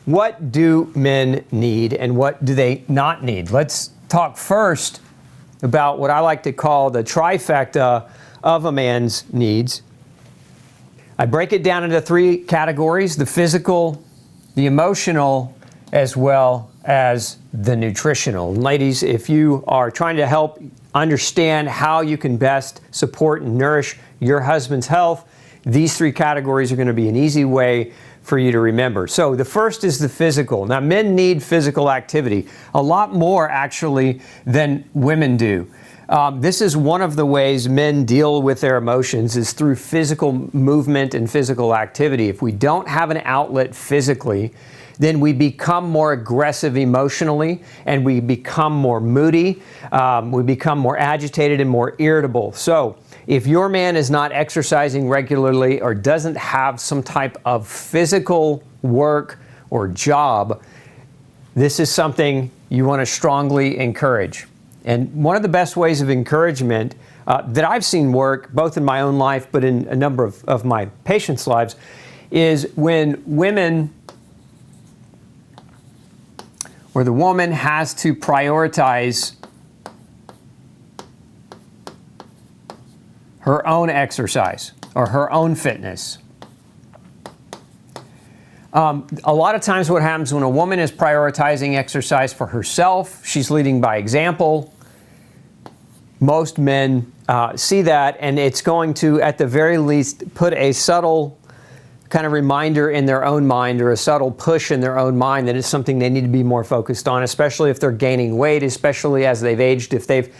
what do men need and what do they not need? Let's talk first about what I like to call the trifecta of a man's needs. I break it down into 3 categories: the physical, the emotional, as well as the nutritional. Ladies, if you are trying to help understand how you can best support and nourish your husband's health, these 3 categories are going to be an easy way for you to remember. So the first is the physical. Now, men need physical activity, a lot more actually than women do. This is one of the ways men deal with their emotions, is through physical movement and physical activity. If we don't have an outlet physically, then we become more aggressive emotionally, and we become more moody, we become more agitated and more irritable. So if your man is not exercising regularly or doesn't have some type of physical work or job, this is something you want to strongly encourage. And one of the best ways of encouragement that I've seen work, both in my own life but in a number of my patients' lives, is when women or the woman has to prioritize her own exercise or her own fitness. A lot of times what happens when a woman is prioritizing exercise for herself, she's leading by example. Most men see that, and it's going to, at the very least, put a subtle kind of reminder in their own mind, or a subtle push in their own mind, that it's something they need to be more focused on, especially if they're gaining weight, especially as they've aged, if they've,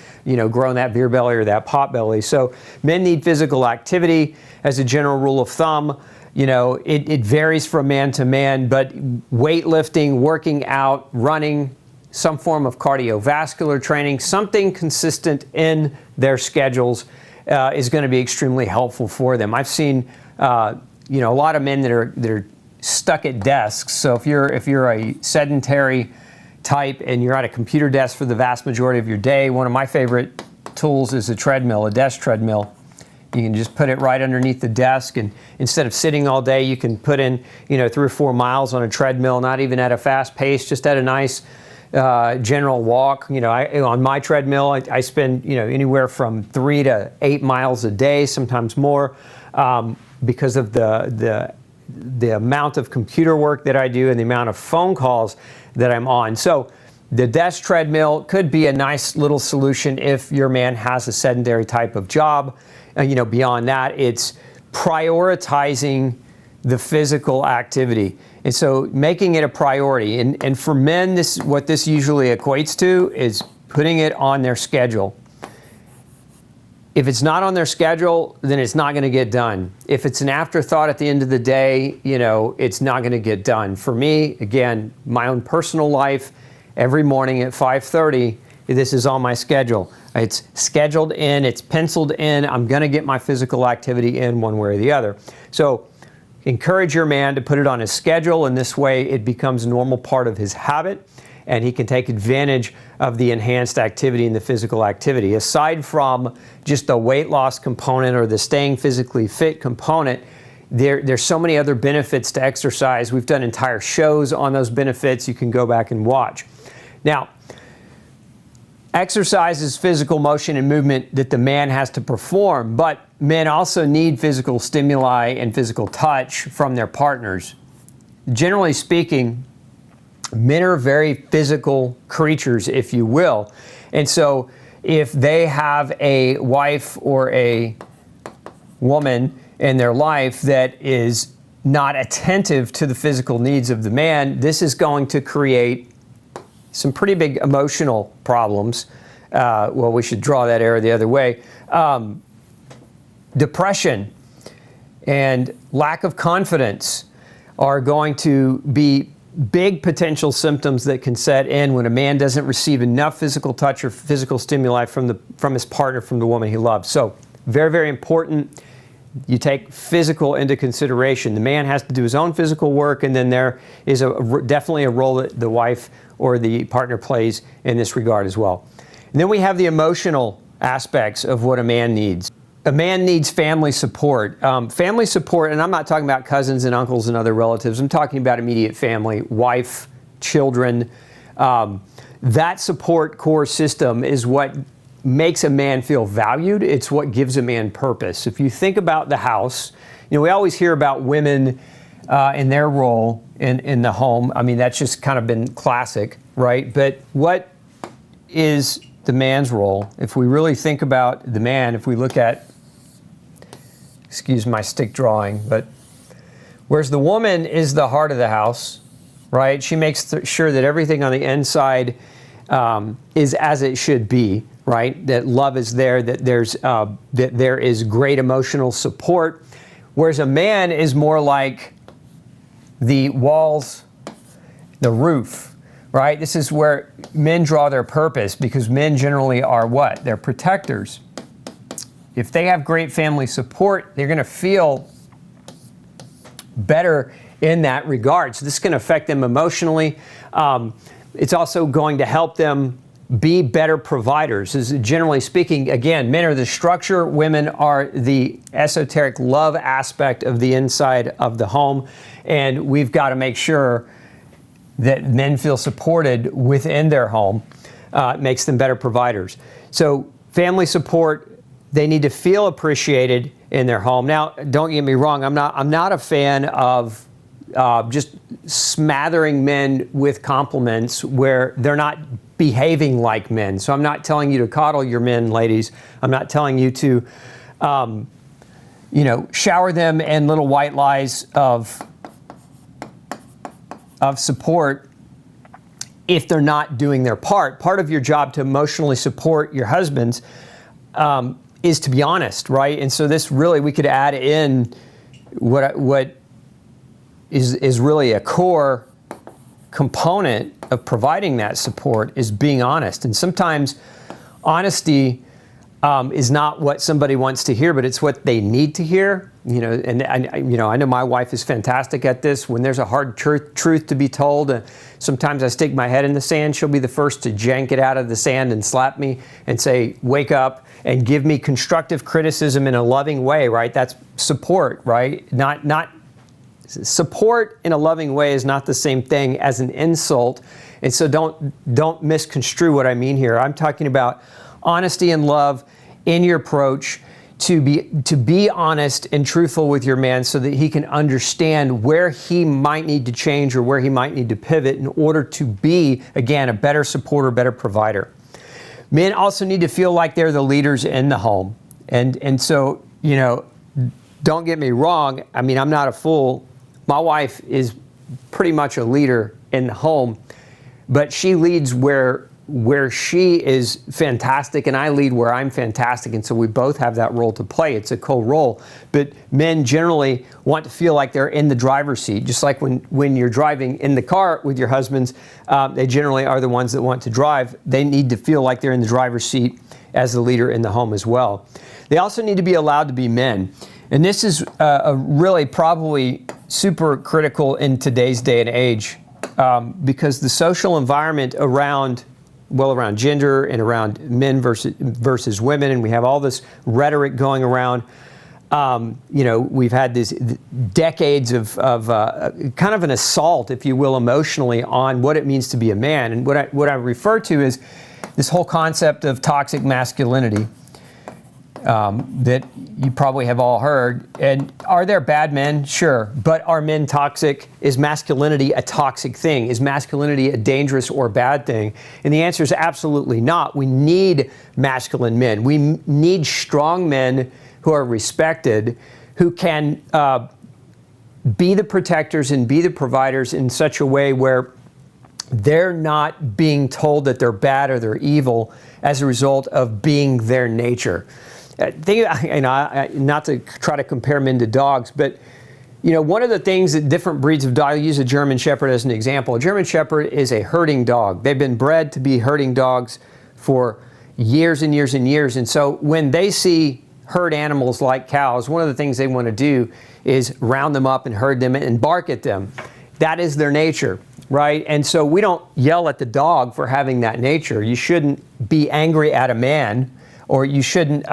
grown that beer belly or that pot belly. So men need physical activity as a general rule of thumb. It varies from man to man, but weightlifting, working out, running, some form of cardiovascular training, something consistent in their schedules is going to be extremely helpful for them. I've seen a lot of men that are stuck at desks. So if you're a sedentary type and you're at a computer desk for the vast majority of your day, one of my favorite tools is a treadmill, a desk treadmill. You can just put it right underneath the desk, and instead of sitting all day, you can put in 3 or 4 miles on a treadmill, not even at a fast pace, just at a nice general walk. On my treadmill, I spend anywhere from 3 to 8 miles a day, sometimes more. Because of the amount of computer work that I do and the amount of phone calls that I'm on. So the desk treadmill could be a nice little solution if your man has a sedentary type of job. Beyond that, it's prioritizing the physical activity. And so making it a priority. And for men, what this usually equates to is putting it on their schedule. If it's not on their schedule, then it's not going to get done. If it's an afterthought at the end of the day, it's not going to get done. For me, again, my own personal life, every morning at 5:30, this is on my schedule. It's scheduled in, it's penciled in. I'm going to get my physical activity in one way or the other. So encourage your man to put it on his schedule, and this way it becomes a normal part of his habit, and he can take advantage of the enhanced activity and the physical activity. Aside from just the weight loss component or the staying physically fit component, there's so many other benefits to exercise. We've done entire shows on those benefits. You can go back and watch. Now, exercise is physical motion and movement that the man has to perform, but men also need physical stimuli and physical touch from their partners. Generally speaking, men are very physical creatures, if you will. And so if they have a wife or a woman in their life that is not attentive to the physical needs of the man, this is going to create some pretty big emotional problems. We should draw that arrow the other way. Depression and lack of confidence are going to be big potential symptoms that can set in when a man doesn't receive enough physical touch or physical stimuli from his partner, from the woman he loves. So very, very important. You take physical into consideration. The man has to do his own physical work, and then there is definitely a role that the wife or the partner plays in this regard as well. And then we have the emotional aspects of what a man needs. a man needs family support. Family support, and I'm not talking about cousins and uncles and other relatives. I'm talking about immediate family, wife, children. That support core system is what makes a man feel valued. It's what gives a man purpose. If you think about the house, we always hear about women in their role in the home. I mean, that's just kind of been classic, right? But what is the man's role? If we really think about the man, if we look at, excuse my stick drawing, but whereas the woman is the heart of the house, right? She makes sure that everything on the inside is as it should be, right? That love is there, that there is great emotional support. Whereas a man is more like the walls, the roof, right? This is where men draw their purpose, because men generally are what? They're protectors. If they have great family support, they're going to feel better in that regard. So this can affect them emotionally. It's also going to help them be better providers. As generally speaking, again, men are the structure, women are the esoteric love aspect of the inside of the home. And we've got to make sure that men feel supported within their home. It makes them better providers. So family support, they need to feel appreciated in their home. Now, don't get me wrong, I'm not a fan of just smattering men with compliments where they're not behaving like men. So I'm not telling you to coddle your men, ladies. I'm not telling you to, shower them in little white lies of support if they're not doing their part. Part of your job to emotionally support your husbands is to be honest, right? And so this really, we could add in what is really a core component of providing that support is being honest. And sometimes honesty is not what somebody wants to hear, but it's what they need to hear. I know my wife is fantastic at this. When there's a hard truth to be told, sometimes I stick my head in the sand. She'll be the first to jank it out of the sand and slap me and say, wake up, and give me constructive criticism in a loving way, right? That's support, right? Not support in a loving way is not the same thing as an insult. And so don't misconstrue what I mean here. I'm talking about honesty and love in your approach, to be honest and truthful with your man so that he can understand where he might need to change or where he might need to pivot in order to be, again, a better supporter, better provider. Men also need to feel like they're the leaders in the home. And so, don't get me wrong. I mean, I'm not a fool. My wife is pretty much a leader in the home, but she leads where she is fantastic, and I lead where I'm fantastic, and so we both have that role to play. It's a co-role. But men generally want to feel like they're in the driver's seat, just like when you're driving in the car with your husbands, they generally are the ones that want to drive. They need to feel like they're in the driver's seat as the leader in the home as well. They also need to be allowed to be men. And this is really probably super critical in today's day and age, because the social environment around gender and around men versus women, and we have all this rhetoric going around. We've had these decades of kind of an assault, if you will, emotionally on what it means to be a man. And what I refer to is this whole concept of toxic masculinity that you probably have all heard. And are there bad men? Sure. But are men toxic? Is masculinity a toxic thing? Is masculinity a dangerous or bad thing? And the answer is absolutely not. We need masculine men. We need strong men who are respected, who can be the protectors and be the providers in such a way where they're not being told that they're bad or they're evil as a result of being their nature. Not to try to compare men to dogs, but one of the things that different breeds of dogs, I'll use a German Shepherd as an example. A German Shepherd is a herding dog. They've been bred to be herding dogs for years and years and years. And so when they see herd animals like cows, one of the things they want to do is round them up and herd them and bark at them. That is their nature, right? And so we don't yell at the dog for having that nature. You shouldn't be angry at a man, or you shouldn't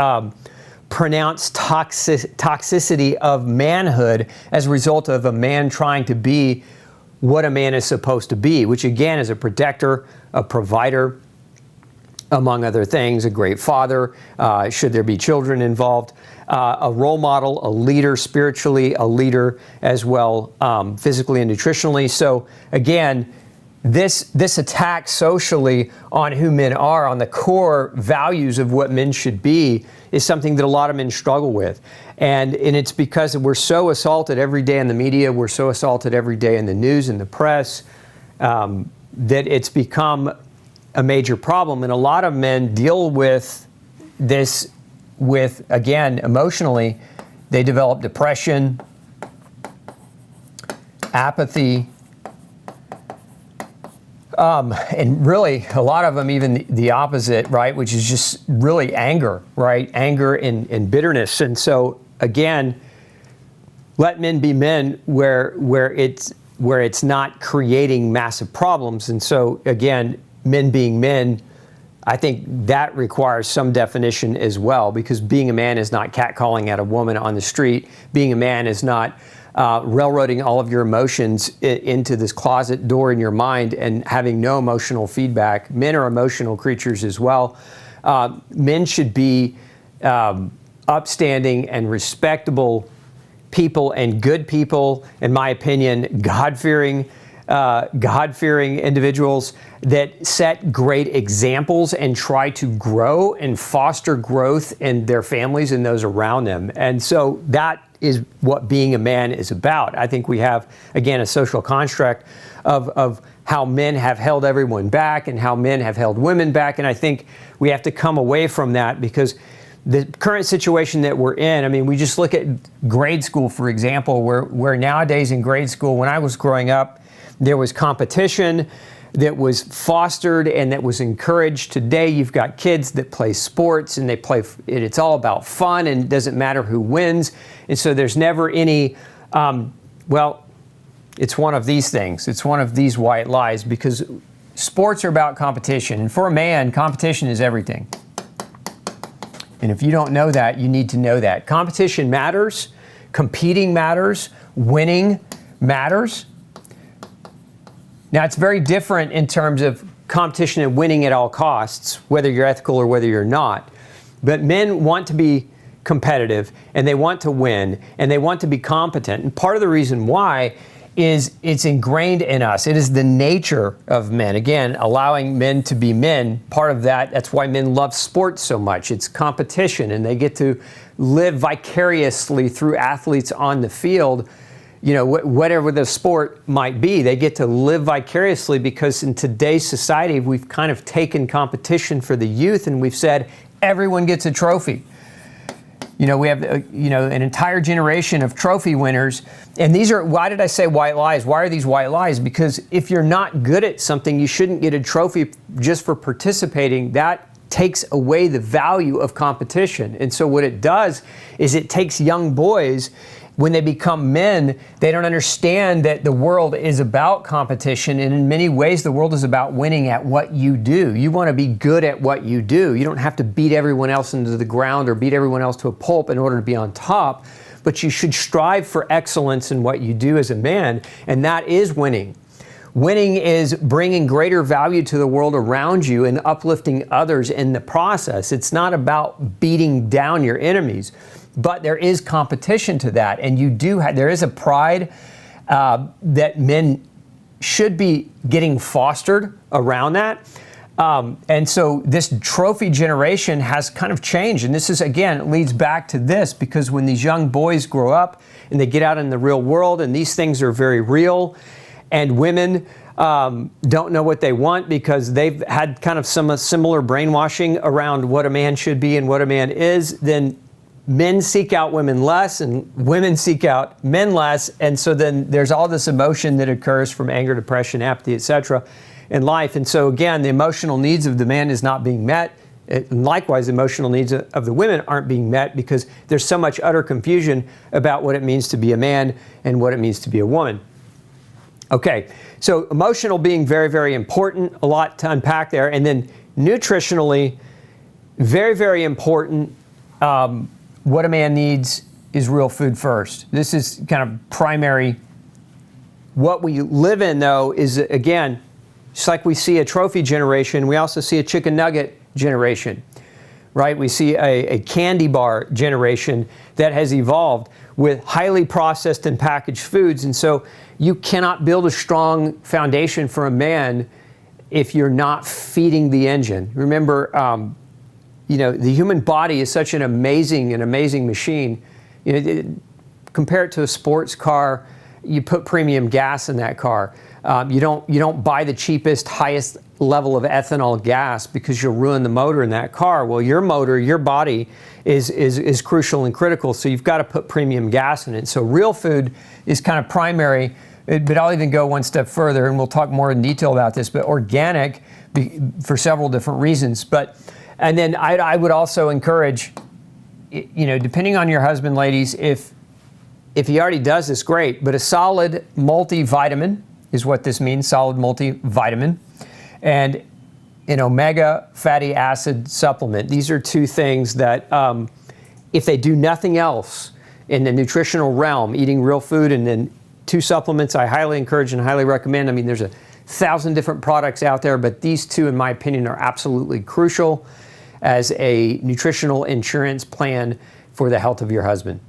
pronounced toxicity of manhood as a result of a man trying to be what a man is supposed to be, which again is a protector, a provider, among other things, a great father, should there be children involved, a role model, a leader spiritually, a leader as well, physically and nutritionally. So again, this attack socially on who men are, on the core values of what men should be, is something that a lot of men struggle with. And it's because we're so assaulted every day in the media, we're so assaulted every day in the news and the press, that it's become a major problem. And a lot of men deal with this again, emotionally. They develop depression, apathy, and really a lot of them even the opposite, right? Which is just really anger, right? Anger and bitterness. And so again, let men be men where it's not creating massive problems. And so again, men being men, I think that requires some definition as well, because being a man is not catcalling at a woman on the street. Being a man is not railroading all of your emotions into this closet door in your mind and having no emotional feedback. Men are emotional creatures as well. Men should be upstanding and respectable people and good people, in my opinion, God-fearing individuals that set great examples and try to grow and foster growth in their families and those around them. And so that is what being a man is about. I think we have, again, a social construct of how men have held everyone back and how men have held women back. And I think we have to come away from that, because the current situation that we're in, I mean, we just look at grade school, for example, where nowadays in grade school, when I was growing up, there was competition that was fostered and that was encouraged. Today, you've got kids that play sports and it's all about fun and it doesn't matter who wins. And so there's never any, well, it's one of these things. It's one of these white lies, because sports are about competition. And for a man, competition is everything. And if you don't know that, you need to know that. Competition matters, competing matters, winning matters. Now, it's very different in terms of competition and winning at all costs, whether you're ethical or whether you're not. But men want to be competitive, and they want to win, and they want to be competent. And part of the reason why is it's ingrained in us. It is the nature of men. Again, allowing men to be men, part of that's why men love sports so much. It's competition, and they get to live vicariously through athletes on the field. You know, whatever the sport might be, they get to live vicariously, because in today's society, we've kind of taken competition for the youth and we've said, everyone gets a trophy. You know, we have, an entire generation of trophy winners. And these are, why did I say white lies? Why are these white lies? Because if you're not good at something, you shouldn't get a trophy just for participating. That takes away the value of competition. And so what it does is it takes young boys, when they become men, they don't understand that the world is about competition, and in many ways the world is about winning at what you do. You want to be good at what you do. You don't have to beat everyone else into the ground or beat everyone else to a pulp in order to be on top, but you should strive for excellence in what you do as a man, and that is winning. Winning is bringing greater value to the world around you and uplifting others in the process. It's not about beating down your enemies. But there is competition to that, and there is a pride that men should be getting fostered around that. And so this trophy generation has kind of changed. And this is, again, it leads back to this, because when these young boys grow up and they get out in the real world, and these things are very real, and women don't know what they want because they've had kind of some similar brainwashing around what a man should be and what a man is, then men seek out women less and women seek out men less. And so then there's all this emotion that occurs from anger, depression, apathy, etc. in life. And so again, the emotional needs of the man is not being met. And likewise, the emotional needs of the women aren't being met, because there's so much utter confusion about what it means to be a man and what it means to be a woman. Okay, so emotional being very, very important, a lot to unpack there. And then nutritionally, very, very important. what a man needs is real food first. This is kind of primary. What we live in, though, is, again, just like we see a trophy generation, we also see a chicken nugget generation, right? We see a candy bar generation that has evolved with highly processed and packaged foods. And so you cannot build a strong foundation for a man if you're not feeding the engine. Remember, the human body is such an amazing machine. Compare it to a sports car. You put premium gas in that car. You don't buy the cheapest, highest level of ethanol gas because you'll ruin the motor in that car. Well, your motor, your body is crucial and critical, so you've got to put premium gas in it. So real food is kind of primary, but I'll even go one step further, and we'll talk more in detail about this, but organic for several different reasons. And then I would also encourage, depending on your husband, ladies, if he already does this, great, but a solid multivitamin is what this means, solid multivitamin, and an omega fatty acid supplement. These are two things that if they do nothing else in the nutritional realm, eating real food, and then two supplements I highly encourage and highly recommend. I mean, there's 1,000 different products out there, but these two, in my opinion, are absolutely crucial as a nutritional insurance plan for the health of your husband.